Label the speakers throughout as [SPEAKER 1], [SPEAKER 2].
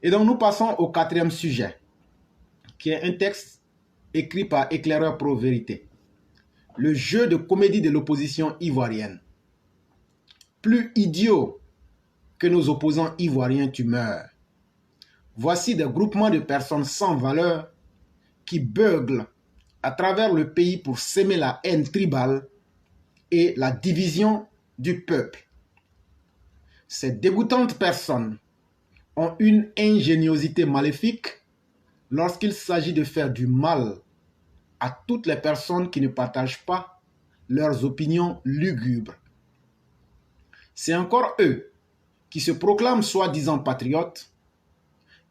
[SPEAKER 1] Et donc nous passons au quatrième sujet, qui est un texte écrit par Éclaireur Pro Vérité. Le jeu de comédie de l'opposition ivoirienne. Plus idiot que nos opposants ivoiriens, tu meurs. Voici des groupements de personnes sans valeur qui beuglent à travers le pays pour s'aimer la haine tribale et la division du peuple. Ces dégoûtantes personnes ont une ingéniosité maléfique lorsqu'il s'agit de faire du mal à toutes les personnes qui ne partagent pas leurs opinions lugubres. C'est encore eux qui se proclament soi-disant patriotes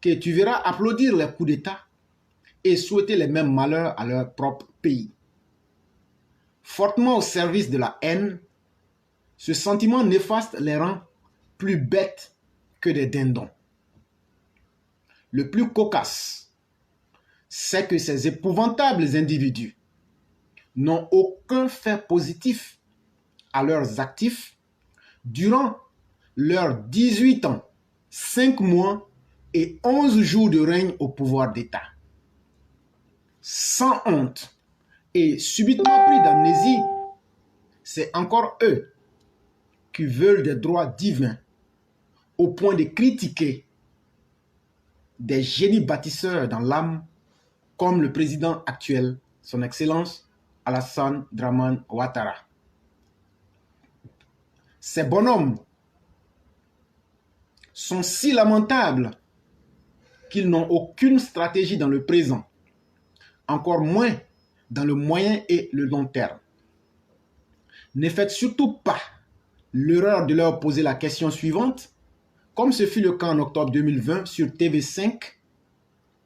[SPEAKER 1] que tu verras applaudir les coups d'État et souhaiter les mêmes malheurs à leur propre pays. Fortement au service de la haine, ce sentiment néfaste les rend plus bêtes que des dindons. Le plus cocasse, c'est que ces épouvantables individus n'ont aucun fait positif à leurs actifs durant leurs 18 ans, 5 mois et 11 jours de règne au pouvoir d'État. Sans honte et subitement pris d'amnésie, c'est encore eux qui veulent des droits divins au point de critiquer des génies bâtisseurs dans l'âme comme le président actuel, son Excellence Alassane Dramane Ouattara. Ces bonhommes sont si lamentables qu'ils n'ont aucune stratégie dans le présent, encore moins dans le moyen et le long terme. Ne faites surtout pas l'erreur de leur poser la question suivante, comme ce fut le cas en octobre 2020 sur TV5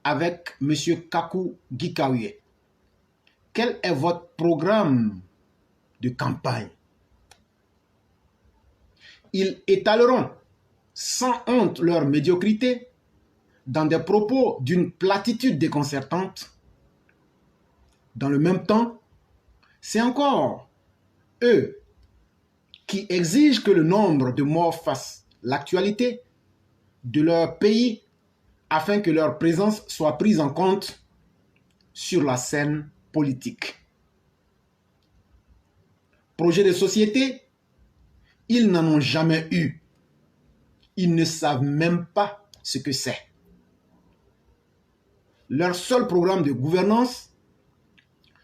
[SPEAKER 1] avec M. Kakou Gikaouye. Quel est votre programme de campagne? Ils étaleront sans honte leur médiocrité dans des propos d'une platitude déconcertante. Dans le même temps, c'est encore eux qui exigent que le nombre de morts fasse l'actualité de leur pays afin que leur présence soit prise en compte sur la scène politique. Projet de société, ils n'en ont jamais eu. Ils ne savent même pas ce que c'est. Leur seul programme de gouvernance,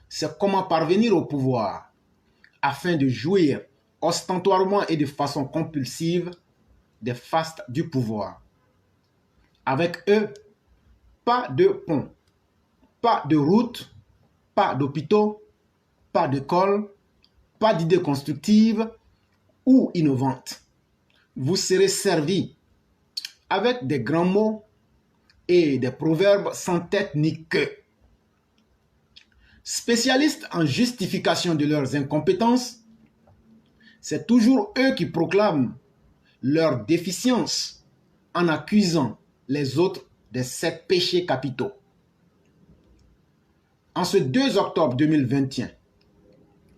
[SPEAKER 1] c'est comment parvenir au pouvoir afin de jouir ostentatoirement et de façon compulsive des fastes du pouvoir. Avec eux, pas de pont, pas de route, pas d'hôpitaux, pas d'école, pas d'idées constructives ou innovantes. Vous serez servis avec des grands mots et des proverbes sans tête ni queue. Spécialistes en justification de leurs incompétences, c'est toujours eux qui proclament leur déficience en accusant les autres des 7 péchés capitaux. En ce 2 octobre 2021,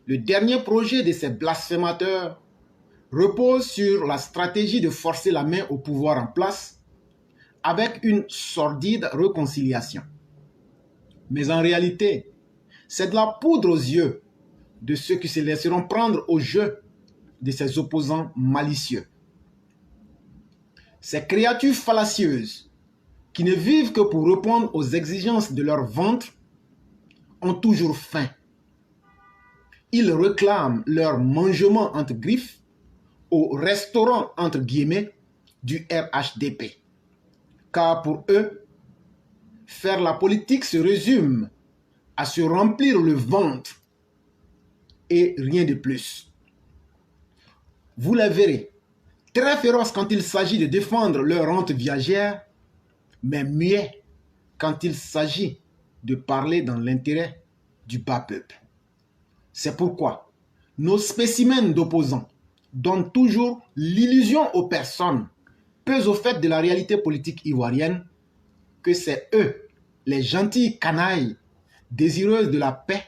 [SPEAKER 1] le dernier projet de ces blasphémateurs repose sur la stratégie de forcer la main au pouvoir en place avec une sordide réconciliation. Mais en réalité, c'est de la poudre aux yeux de ceux qui se laisseront prendre au jeu de ces opposants malicieux. Ces créatures fallacieuses qui ne vivent que pour répondre aux exigences de leur ventre ont toujours faim. Ils réclament leur mangement entre griffes au restaurant entre guillemets du RHDP. Car pour eux, faire la politique se résume à se remplir le ventre et rien de plus. Vous les verrez, très féroces quand il s'agit de défendre leur rente viagère, mais muets quand il s'agit de parler dans l'intérêt du bas peuple. C'est pourquoi nos spécimens d'opposants donnent toujours l'illusion aux personnes peu au fait de la réalité politique ivoirienne que c'est eux, les gentilles canailles, désireuses de la paix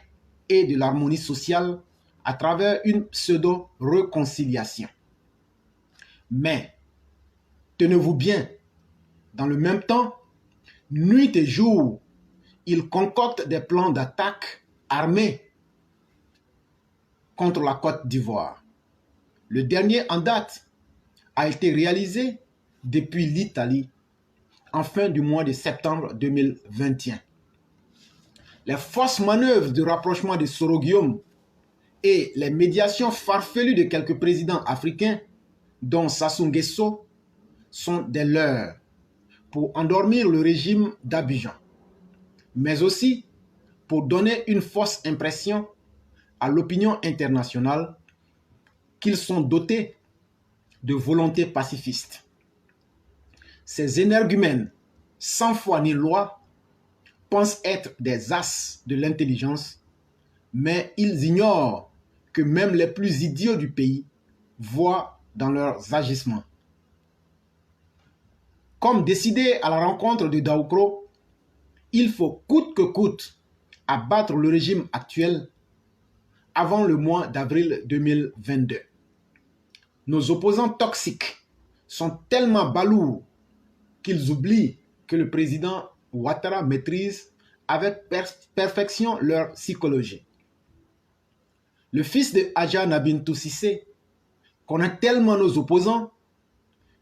[SPEAKER 1] et de l'harmonie sociale à travers une pseudo-réconciliation. Mais, tenez-vous bien, Dans le même temps, nuit et jour, il concocte des plans d'attaque armés contre la Côte d'Ivoire. Le dernier en date a été réalisé depuis l'Italie en fin du mois de septembre 2021. Les fausses manœuvres de rapprochement de Soro-Guillaume et les médiations farfelues de quelques présidents africains, dont Sassou Nguesso, sont des leurs pour endormir le régime d'Abidjan, mais aussi pour donner une fausse impression à l'opinion internationale qu'ils sont dotés de volonté pacifiste. Ces énergumènes, sans foi ni loi, pensent être des as de l'intelligence, mais ils ignorent que même les plus idiots du pays voient dans leurs agissements. Comme décidé à la rencontre de Daoukro, il faut coûte que coûte abattre le régime actuel avant le mois d'avril 2022. Nos opposants toxiques sont tellement balourds qu'ils oublient que le président Ouattara maîtrise avec perfection leur psychologie. Le fils de Adja Bintou Cissé connaît tellement nos opposants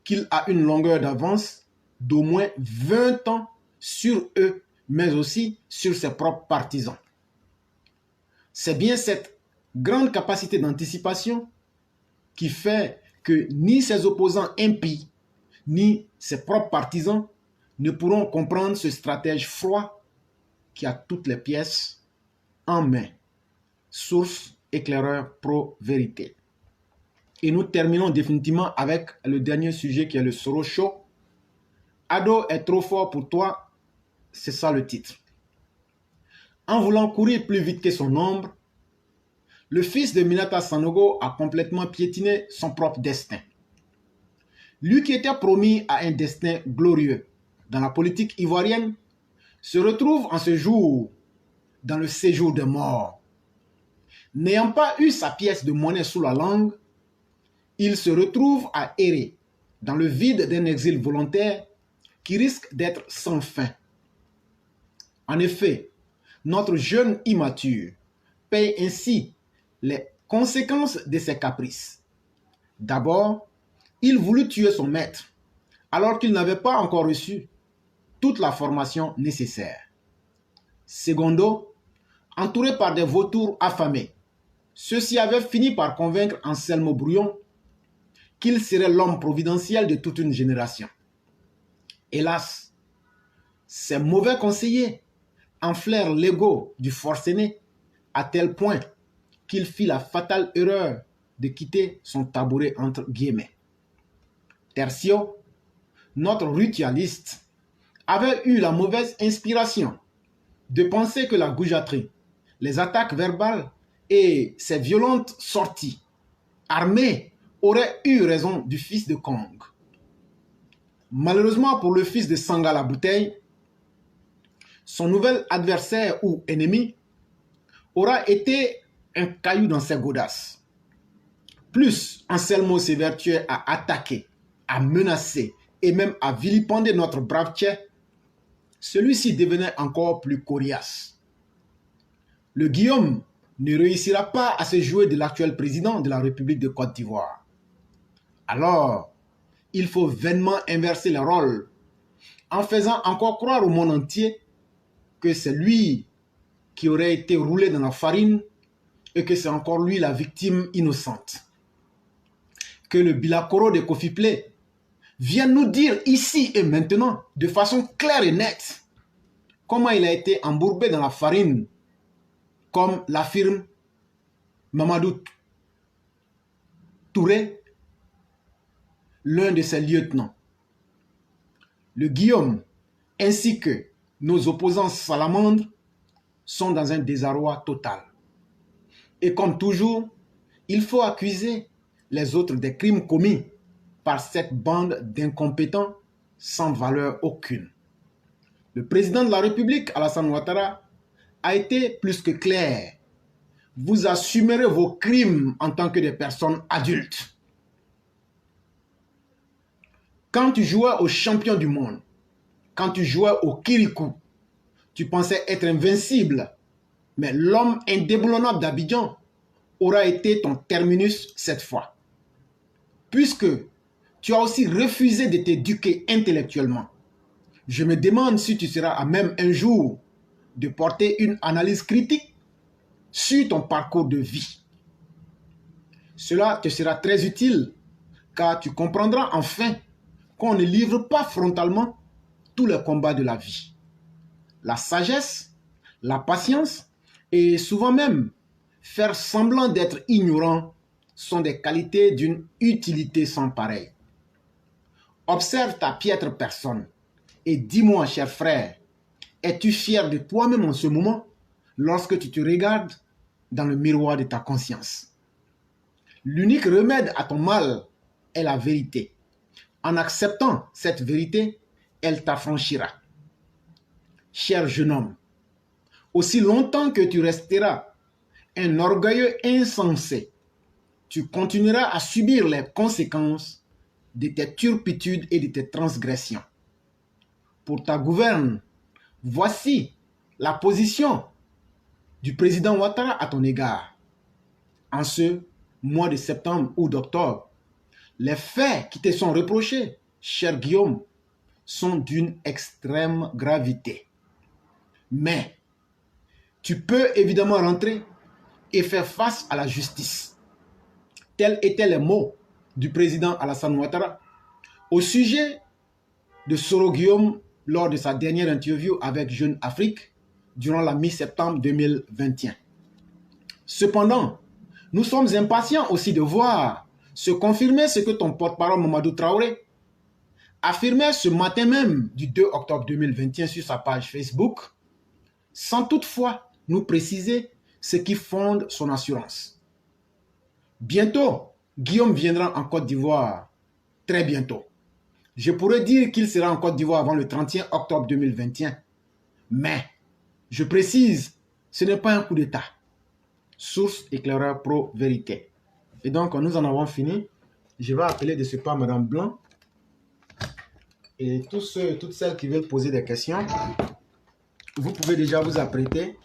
[SPEAKER 1] qu'il a une longueur d'avance d'au moins 20 ans sur eux, mais aussi sur ses propres partisans. C'est bien cette grande capacité d'anticipation qui fait que ni ses opposants impies, ni ses propres partisans ne pourront comprendre ce stratège froid qui a toutes les pièces en main. Source éclaireur pro-vérité. Et nous terminons définitivement avec le dernier sujet qui est le Soro Show. Ado est trop fort pour toi, c'est ça le titre. En voulant courir plus vite que son ombre, le fils de Minata Sanogo a complètement piétiné son propre destin. Lui qui était promis à un destin glorieux dans la politique ivoirienne se retrouve en ce jour dans le séjour des morts. N'ayant pas eu sa pièce de monnaie sous la langue, il se retrouve à errer dans le vide d'un exil volontaire qui risque d'être sans fin. En effet, notre jeune immature paye ainsi les conséquences de ses caprices. D'abord, il voulut tuer son maître alors qu'il n'avait pas encore reçu toute la formation nécessaire. Secondo, entouré par des vautours affamés, ceux-ci avaient fini par convaincre Anselmo Brouillon qu'il serait l'homme providentiel de toute une génération. Hélas, ces mauvais conseillers enflèrent l'ego du forcené à tel point qu'il fit la fatale erreur de quitter son tabouret entre guillemets. Tertio, notre ritualiste, avait eu la mauvaise inspiration de penser que la goujaterie, les attaques verbales et ses violentes sorties armées auraient eu raison du fils de Kong. Malheureusement pour le fils de Sangala Bouteille, son nouvel adversaire ou ennemi aura été un caillou dans ses godasses. Plus Anselmo s'évertuait à attaquer, à menacer et même à vilipender notre brave Tchè, celui-ci devenait encore plus coriace. Le Guillaume ne réussira pas à se jouer de l'actuel président de la République de Côte d'Ivoire. Alors, il faut vainement inverser les rôles en faisant encore croire au monde entier que c'est lui qui aurait été roulé dans la farine et que c'est encore lui la victime innocente. Que le Bilakoro de Kofi Plé vienne nous dire ici et maintenant, de façon claire et nette, comment il a été embourbé dans la farine, comme l'affirme Mamadou Touré, l'un de ses lieutenants. Le Guillaume, ainsi que nos opposants salamandres, sont dans un désarroi total. Et comme toujours, il faut accuser les autres des crimes commis par cette bande d'incompétents sans valeur aucune. Le président de la République, Alassane Ouattara, a été plus que clair. Vous assumerez vos crimes en tant que des personnes adultes. Quand tu jouais aux champions du monde, Quand tu jouais au Kirikou, tu pensais être invincible. Mais l'homme indéboulonnable d'Abidjan aura été ton terminus cette fois. Puisque tu as aussi refusé de t'éduquer intellectuellement. Je me demande si tu seras à même un jour de porter une analyse critique sur ton parcours de vie. Cela te sera très utile car tu comprendras enfin qu'on ne livre pas frontalement tous les combats de la vie. La sagesse, la patience et souvent même faire semblant d'être ignorant sont des qualités d'une utilité sans pareille. Observe ta piètre personne et dis-moi, cher frère, es-tu fier de toi-même en ce moment lorsque tu te regardes dans le miroir de ta conscience? L'unique remède à ton mal est la vérité. En acceptant cette vérité, elle t'affranchira. Cher jeune homme, aussi longtemps que tu resteras un orgueilleux insensé, tu continueras à subir les conséquences de tes turpitudes et de tes transgressions. Pour ta gouverne, voici la position du président Ouattara à ton égard. En ce mois de septembre ou d'octobre, les faits qui te sont reprochés, cher Guillaume, sont d'une extrême gravité. Mais tu peux évidemment rentrer et faire face à la justice. Tels étaient les mots du président Alassane Ouattara au sujet de Soro Guillaume lors de sa dernière interview avec Jeune Afrique durant la mi-septembre 2021. Cependant, nous sommes impatients aussi de voir se confirmer ce que ton porte-parole Mamadou Traoré affirmait ce matin même du 2 octobre 2021 sur sa page Facebook, sans toutefois nous préciser ce qui fonde son assurance. Bientôt, Guillaume viendra en Côte d'Ivoire, très bientôt. Je pourrais dire qu'il sera en Côte d'Ivoire avant le 31 octobre 2021. Mais, je précise, ce n'est pas un coup d'État. Source éclaireur pro vérité. Et donc, nous en avons fini. Je vais appeler de ce pas Madame Blanc. Et toutes celles qui veulent poser des questions, vous pouvez déjà vous apprêter.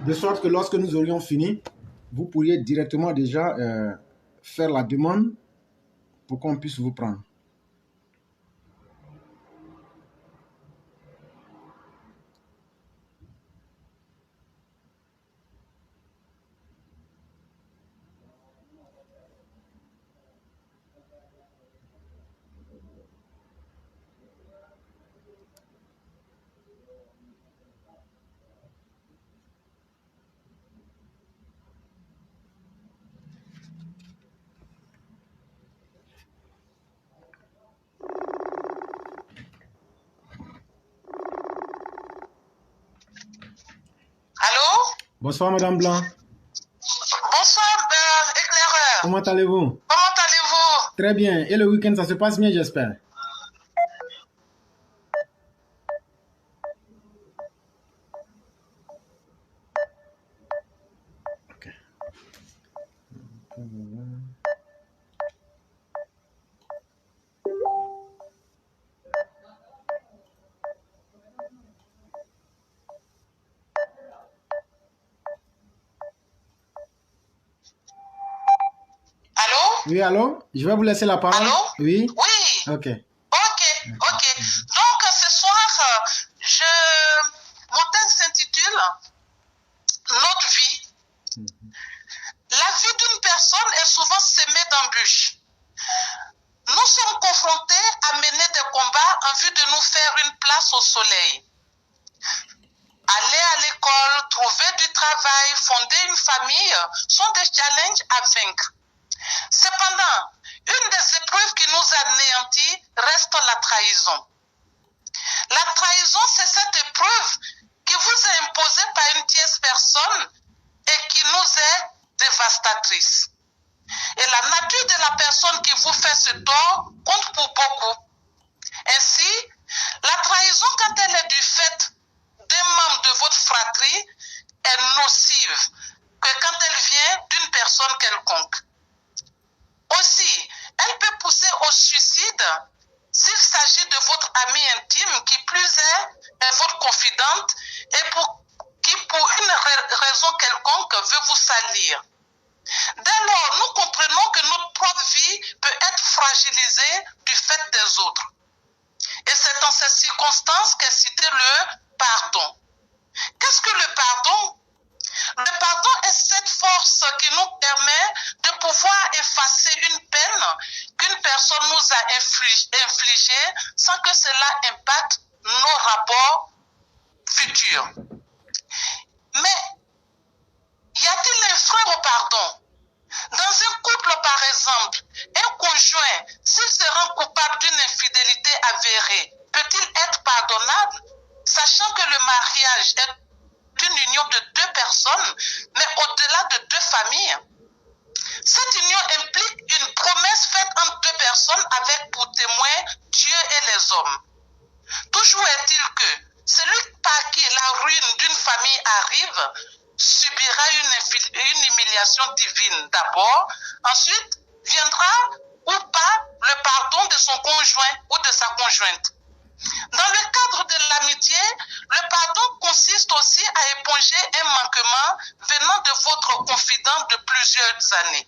[SPEAKER 1] De sorte que lorsque nous aurions fini, vous pourriez directement déjà faire la demande pour qu'on puisse vous prendre. Bonsoir, Madame Blanc.
[SPEAKER 2] Bonsoir, éclaireur.
[SPEAKER 1] Comment allez-vous?
[SPEAKER 2] Comment allez-vous?
[SPEAKER 1] Très bien. Et le week-end, ça se passe bien, j'espère? Okay.
[SPEAKER 2] Allô?
[SPEAKER 1] Oui, allô? Je vais vous laisser la parole.
[SPEAKER 2] Allô?
[SPEAKER 1] Oui?
[SPEAKER 2] Oui.
[SPEAKER 1] Ok.
[SPEAKER 2] Ok. Donc, ce soir, mon thème s'intitule Notre vie. La vie d'une personne est souvent semée d'embûches. Nous sommes confrontés à mener des combats en vue de nous faire une place au soleil. Aller à l'école, trouver du travail, fonder une famille sont des challenges à vaincre. Cependant, une des épreuves qui nous anéantit reste la trahison. La trahison, c'est cette épreuve qui vous est imposée par une tierce personne et qui nous est dévastatrice. Et la nature de la personne qui vous fait ce tort compte pour beaucoup. Ainsi, la trahison, quand elle est du fait d'un membre de votre fratrie, est nocive que quand elle vient d'une personne quelconque. Aussi, elle peut pousser au suicide s'il s'agit de votre amie intime, qui plus est votre confidente, et qui pour une raison quelconque veut vous salir. Dès lors, nous comprenons que notre propre vie peut être fragilisée du fait des autres. Et c'est dans ces circonstances qu'est cité le pardon. Qu'est-ce que le pardon? Le pardon est cette force qui nous permet de pouvoir effacer une peine qu'une personne nous a infligée sans que cela impacte nos rapports futurs. Mais y a-t-il un frein au pardon? Dans un couple, par exemple, un conjoint, s'il se rend coupable d'une infidélité avérée, peut-il être pardonnable, sachant que le mariage est une union de deux personnes, mais au-delà de deux familles? Cette union implique une promesse faite entre deux personnes avec pour témoin Dieu et les hommes. Toujours est-il que celui par qui la ruine d'une famille arrive subira une humiliation divine d'abord, ensuite viendra ou pas le pardon de son conjoint ou de sa conjointe. Dans le cadre de l'amitié, le pardon consiste aussi à éponger un manquement venant de votre confident de plusieurs années.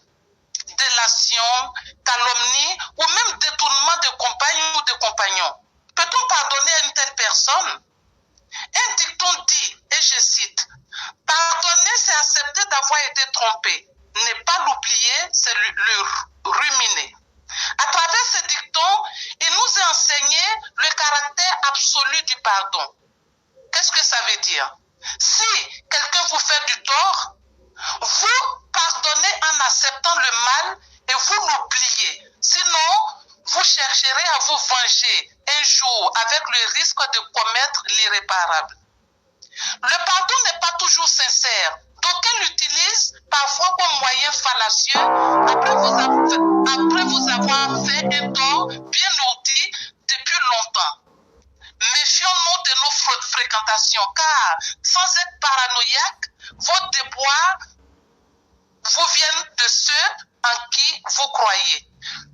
[SPEAKER 2] Délation, calomnie ou même détournement de compagne ou de compagnon. Peut-on pardonner à une telle personne? Un dicton dit, et je cite, « Pardonner, c'est accepter d'avoir été trompé. Ne pas l'oublier, c'est le ruminer. » À travers ce dicton, il nous a enseigné le caractère absolu du pardon. Qu'est-ce que ça veut dire? Si quelqu'un vous fait du tort, vous pardonnez en acceptant le mal et vous l'oubliez. Sinon, vous chercherez à vous venger un jour avec le risque de commettre l'irréparable. Le pardon n'est pas toujours sincère. D'aucuns l'utilisent parfois comme moyen fallacieux après vous avoir fait un tort bien ourdi depuis longtemps. Méfions-nous de nos fréquentations, car sans être paranoïaque, vos déboires vous viennent de ceux en qui vous croyez.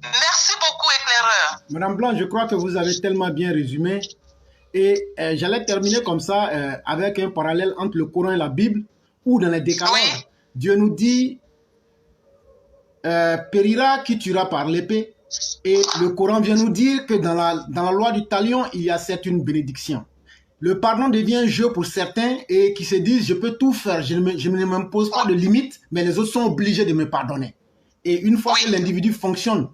[SPEAKER 2] Merci beaucoup, éclaireur.
[SPEAKER 1] Madame Blanc, je crois que vous avez tellement bien résumé. Et j'allais terminer comme ça avec un parallèle entre le Coran et la Bible, où dans les décalogues, oui, Dieu nous dit périra qui tuera par l'épée. Et le Coran vient nous dire que dans la loi du talion, il y a certes une bénédiction. Le pardon devient un jeu pour certains et qui se disent je peux tout faire, je ne m'impose pas de limite, mais les autres sont obligés de me pardonner. Et une fois que l'individu fonctionne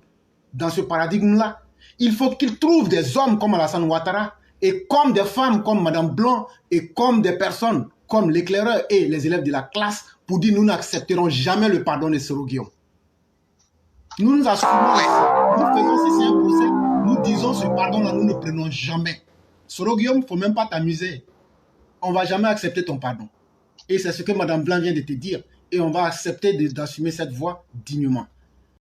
[SPEAKER 1] dans ce paradigme-là, il faut qu'il trouve des hommes comme Alassane Ouattara et comme des femmes comme Madame Blanc et comme des personnes comme l'éclaireur et les élèves de la classe pour dire nous n'accepterons jamais le pardon de Soro Guillaume. Nous nous assumons, nous faisons si c'est un procès, nous disons ce pardon-là, nous ne prenons jamais. Soro Guillaume, il ne faut même pas t'amuser. On ne va jamais accepter ton pardon. Et c'est ce que Madame Blanc vient de te dire. Et on va accepter d'assumer cette voie dignement.